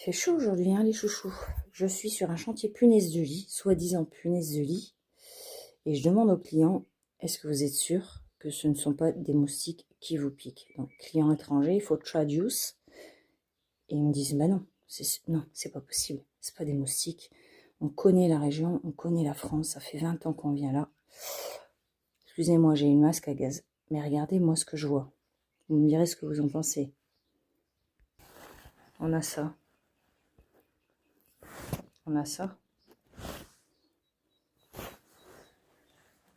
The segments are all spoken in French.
fait chaud aujourd'hui, hein, les chouchous. Je suis sur un chantier punaise de lit, soi-disant punaise de lit. Et je demande aux clients, est-ce que vous êtes sûr que ce ne sont pas des moustiques qui vous piquent? Donc, client étranger, il faut traduce. Et ils me disent, bah non, c'est pas possible. C'est pas des moustiques. On connaît la région, on connaît la France. Ça fait 20 ans qu'on vient là. Excusez-moi, j'ai une masque à gaz. Mais regardez, moi, ce que je vois. Vous me direz ce que vous en pensez. On a ça. On a ça.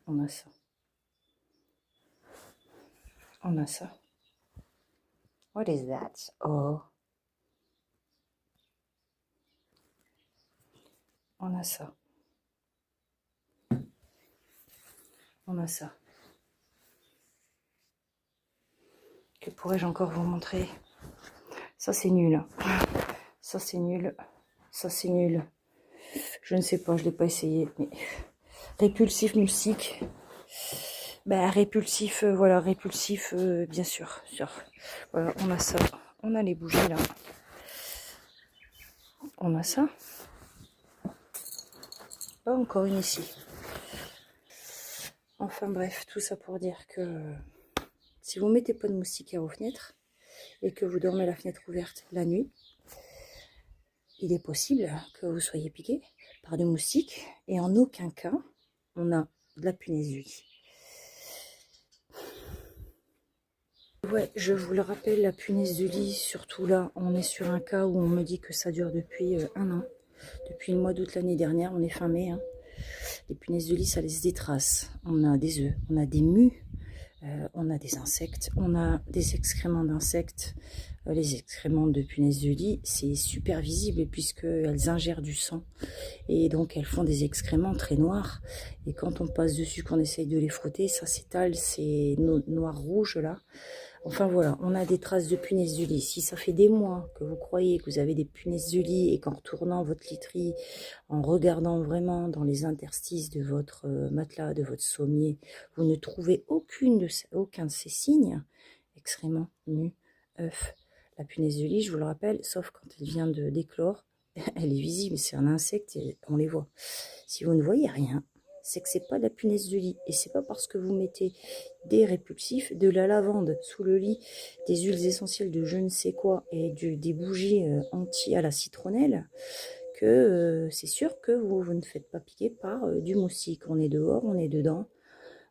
On a ça. On a ça. What is that? Oh. On a ça. On a ça. Que pourrais-je encore vous montrer? Ça, c'est nul. Ça, c'est nul. Ça, c'est nul. Je ne sais pas, je ne l'ai pas essayé. Mais répulsif moustique. Bah, répulsif, voilà, répulsif, bien sûr. Voilà, on a ça. On a les bougies, là. On a ça. Oh, encore une ici. Enfin, bref, tout ça pour dire que si vous mettez pas de moustiquaire aux fenêtres et que vous dormez la fenêtre ouverte la nuit, il est possible que vous soyez piqué par des moustiques et en aucun cas on a de la punaise du lit. Ouais, je vous le rappelle, la punaise du lit, surtout là, on est sur un cas où on me dit que ça dure depuis un an. Depuis le mois d'août l'année dernière, on est fin mai. Hein. Les punaises de lit, ça laisse des traces. On a des œufs, on a des mues, on a des insectes, on a des excréments d'insectes. Les excréments de punaises de lit, c'est super visible puisqu'elles ingèrent du sang. Et donc, elles font des excréments très noirs. Et quand on passe dessus, qu'on essaye de les frotter, ça s'étale, c'est noir-rouge là. Enfin voilà, on a des traces de punaises de lit. Si ça fait des mois que vous croyez que vous avez des punaises de lit et qu'en retournant votre literie, en regardant vraiment dans les interstices de votre matelas, de votre sommier, vous ne trouvez aucun de ces signes, excréments, nus, œufs, la punaise de lit, je vous le rappelle, sauf quand elle vient de d'éclore, elle est visible, c'est un insecte et on les voit. Si vous ne voyez rien, c'est que c'est pas de la punaise de lit. Et c'est pas parce que vous mettez des répulsifs, de la lavande sous le lit, des huiles essentielles de je ne sais quoi et des bougies anti à la citronnelle que c'est sûr que vous ne faites pas piquer par du moustique. On est dehors, on est dedans.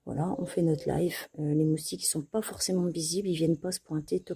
Voilà, on fait notre live. Les moustiques ne sont pas forcément visibles, ils viennent pas se pointer, toc